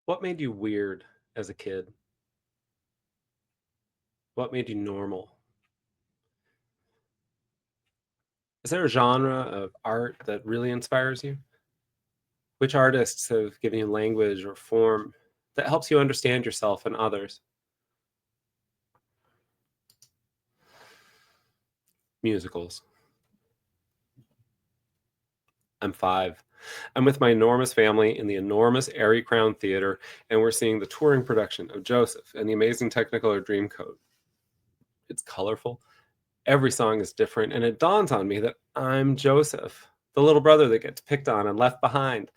What made you weird as a kid? What made you normal? Is there a genre of art that really inspires you? Which artists have given you language or form that helps you understand yourself and others? Musicals. I'm 5. I'm with my enormous family in the enormous Airy Crown Theater, and we're seeing the touring production of Joseph and the Amazing Technicolor Dreamcoat. It's colorful. Every song is different, and it dawns on me that I'm Joseph, the little brother that gets picked on and left behind.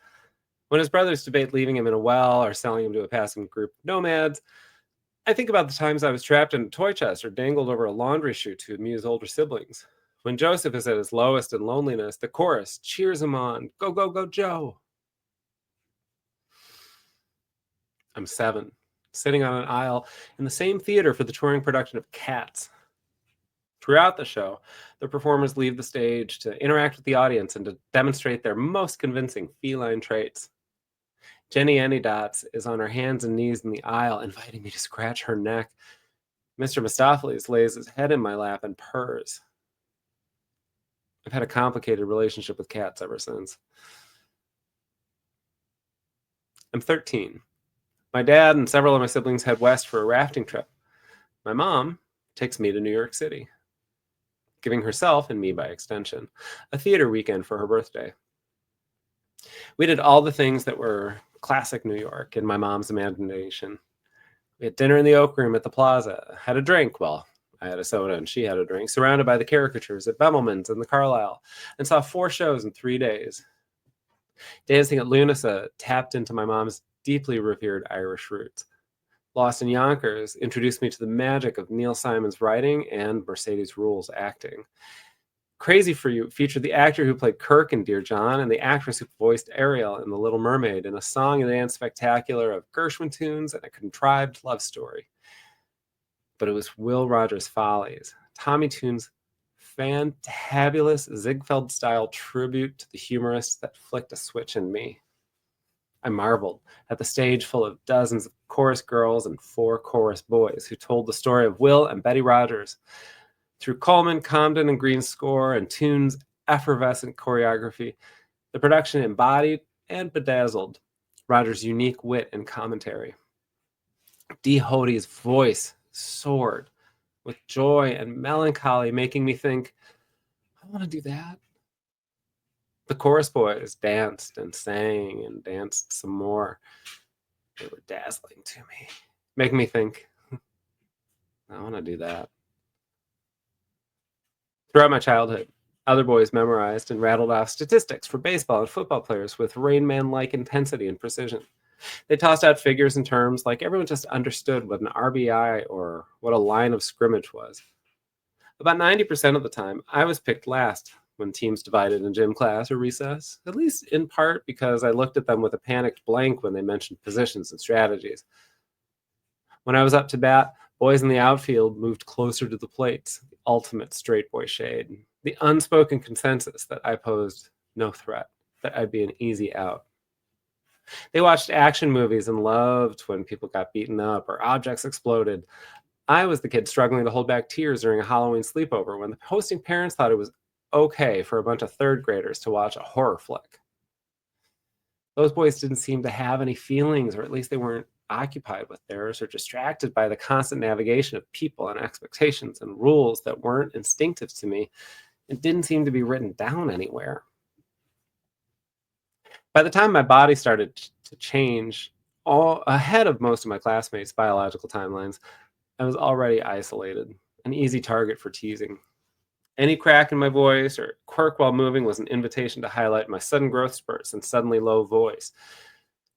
When his brothers debate leaving him in a well or selling him to a passing group of nomads, I think about the times I was trapped in a toy chest or dangled over a laundry chute to amuse older siblings. When Joseph is at his lowest in loneliness, the chorus cheers him on. Go, go, go, Joe. I'm 7, sitting on an aisle in the same theater for the touring production of Cats. Throughout the show, the performers leave the stage to interact with the audience and to demonstrate their most convincing feline traits. Jenny Anydots is on her hands and knees in the aisle, inviting me to scratch her neck. Mr. Mistopheles lays his head in my lap and purrs. I've had a complicated relationship with cats ever since. I'm 13. My dad and several of my siblings head west for a rafting trip. My mom takes me to New York City, giving herself, and me by extension, a theater weekend for her birthday. We did all the things that were classic New York in my mom's imagination. We had dinner in the Oak Room at the Plaza, had a drink, well, I had a soda and she had a drink, surrounded by the caricatures at Bemelman's and the Carlisle, and saw 4 shows in 3 days. Dancing at Lunasa tapped into my mom's deeply revered Irish roots. Lost in Yonkers introduced me to the magic of Neil Simon's writing and Mercedes Ruehl's acting. Crazy for You featured the actor who played Kirk in Dear John and the actress who voiced Ariel in The Little Mermaid in a song and dance spectacular of Gershwin tunes and a contrived love story. But it was Will Rogers' Follies, Tommy Tune's fantabulous Ziegfeld-style tribute to the humorists that flicked a switch in me. I marveled at the stage full of dozens of chorus girls and 4 chorus boys who told the story of Will and Betty Rogers. Through Coleman, Comden, and Green's score and Tune's effervescent choreography, the production embodied and bedazzled Rogers' unique wit and commentary. Dee Hody's voice soared with joy and melancholy, making me think, I want to do that. The chorus boys danced and sang and danced some more. They were dazzling to me, making me think, I want to do that. Throughout my childhood, other boys memorized and rattled off statistics for baseball and football players with Rain Man-like intensity and precision. They tossed out figures and terms like everyone just understood what an RBI or what a line of scrimmage was. About 90% of the time, I was picked last when teams divided in gym class or recess, at least in part because I looked at them with a panicked blank when they mentioned positions and strategies. When I was up to bat, boys in the outfield moved closer to the plates, the ultimate straight boy shade, the unspoken consensus that I posed no threat, that I'd be an easy out. They watched action movies and loved when people got beaten up or objects exploded. I was the kid struggling to hold back tears during a Halloween sleepover when the hosting parents thought it was okay for a bunch of 3rd graders to watch a horror flick. Those boys didn't seem to have any feelings, or at least they weren't occupied with theirs or distracted by the constant navigation of people and expectations and rules that weren't instinctive to me and didn't seem to be written down anywhere. By the time my body started to change, all ahead of most of my classmates' biological timelines, I was already isolated, an easy target for teasing. Any crack in my voice or quirk while moving was an invitation to highlight my sudden growth spurts and suddenly low voice.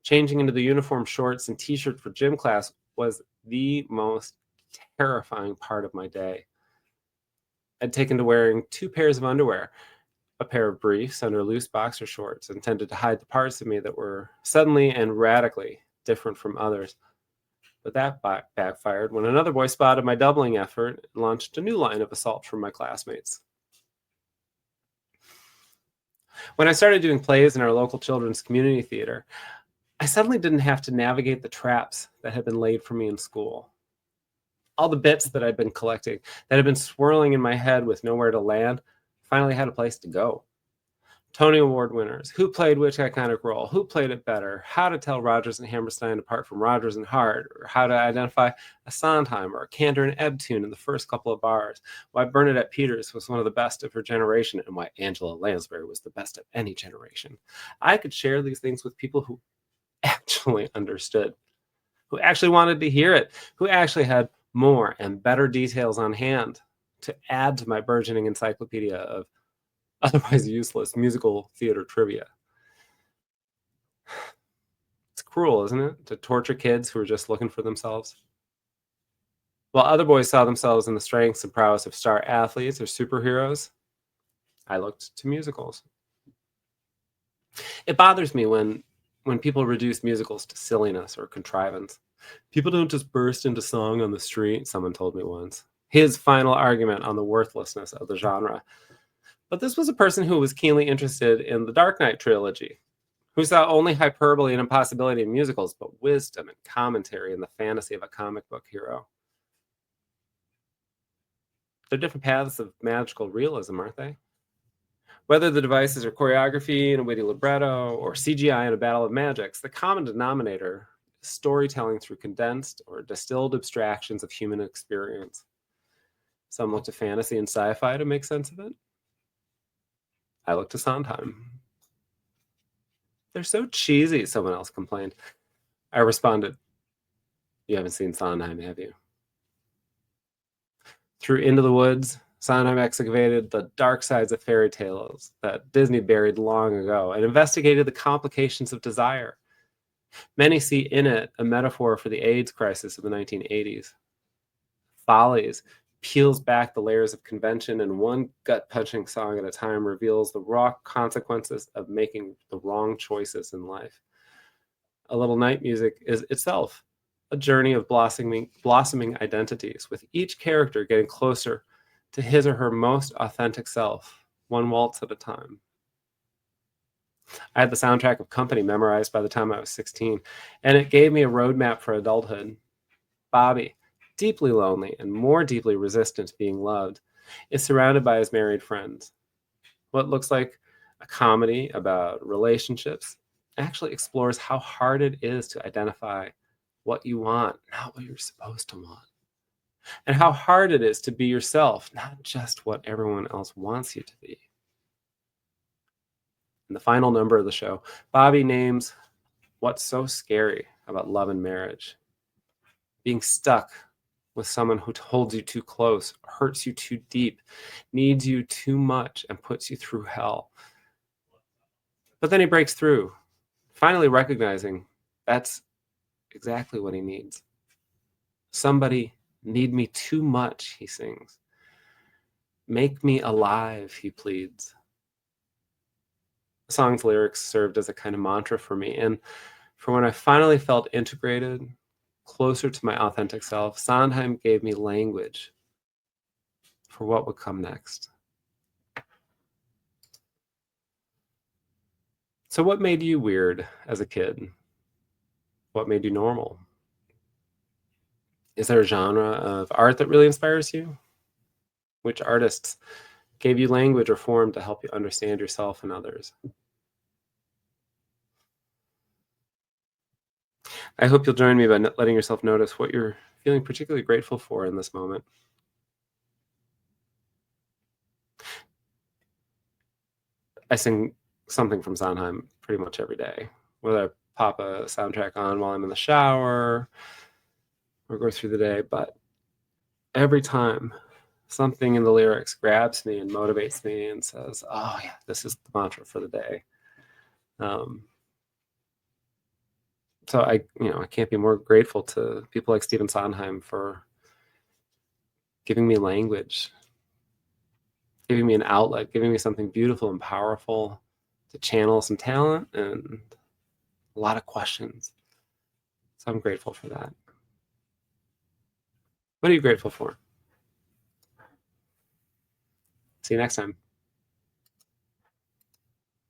Changing into the uniform shorts and t-shirt for gym class was the most terrifying part of my day. I'd taken to wearing 2 pairs of underwear, a pair of briefs under loose boxer shorts intended to hide the parts of me that were suddenly and radically different from others. But that backfired when another boy spotted my doubling effort and launched a new line of assault from my classmates. When I started doing plays in our local children's community theater, I suddenly didn't have to navigate the traps that had been laid for me in school. All the bits that I'd been collecting, that had been swirling in my head with nowhere to land, finally had a place to go. Tony Award winners, who played which iconic role, who played it better, how to tell Rodgers and Hammerstein apart from Rodgers and Hart, or how to identify a Sondheim or a Kander and Ebb tune in the first couple of bars, why Bernadette Peters was one of the best of her generation, and why Angela Lansbury was the best of any generation. I could share these things with people who actually understood, who actually wanted to hear it, who actually had more and better details on hand to add to my burgeoning encyclopedia of otherwise useless musical theater trivia. It's cruel, isn't it, to torture kids who are just looking for themselves? While other boys saw themselves in the strengths and prowess of star athletes or superheroes, I looked to musicals. It bothers me when people reduce musicals to silliness or contrivance. People don't just burst into song on the street, someone told me once. His final argument on the worthlessness of the genre. But this was a person who was keenly interested in the Dark Knight trilogy, who saw only hyperbole and impossibility in musicals, but wisdom and commentary in the fantasy of a comic book hero. They're different paths of magical realism, aren't they? Whether the devices are choreography and a witty libretto or CGI in a battle of magics, the common denominator is storytelling through condensed or distilled abstractions of human experience. Some look to fantasy and sci-fi to make sense of it. I look to Sondheim. They're so cheesy, someone else complained. I responded, you haven't seen Sondheim, have you? Through Into the Woods, Sondheim excavated the dark sides of fairy tales that Disney buried long ago and investigated the complications of desire. Many see in it a metaphor for the AIDS crisis of the 1980s. Follies peels back the layers of convention, and one gut-punching song at a time reveals the raw consequences of making the wrong choices in life. A Little Night Music is itself a journey of blossoming identities, with each character getting closer to his or her most authentic self, one waltz at a time. I had the soundtrack of Company memorized by the time I was 16, and it gave me a roadmap for adulthood. Bobby, deeply lonely and more deeply resistant to being loved, is surrounded by his married friends. What looks like a comedy about relationships actually explores how hard it is to identify what you want, not what you're supposed to want. And how hard it is to be yourself, not just what everyone else wants you to be. In the final number of the show, Bobby names what's so scary about love and marriage. Being stuck with someone who holds you too close, hurts you too deep, needs you too much, and puts you through hell. But then he breaks through, finally recognizing that's exactly what he needs. Somebody need me too much, he sings. Make me alive, he pleads. The song's lyrics served as a kind of mantra for me, and for when I finally felt integrated, closer to my authentic self, Sondheim gave me language for what would come next. So what made you weird as a kid? What made you normal? Is there a genre of art that really inspires you? Which artists gave you language or form to help you understand yourself and others? I hope you'll join me by letting yourself notice what you're feeling particularly grateful for in this moment. I sing something from Sondheim pretty much every day, whether I pop a soundtrack on while I'm in the shower or go through the day, but every time something in the lyrics grabs me and motivates me and says, oh yeah, this is the mantra for the day. So I can't be more grateful to people like Stephen Sondheim for giving me language, giving me an outlet, giving me something beautiful and powerful to channel some talent and a lot of questions. So I'm grateful for that. What are you grateful for? See you next time.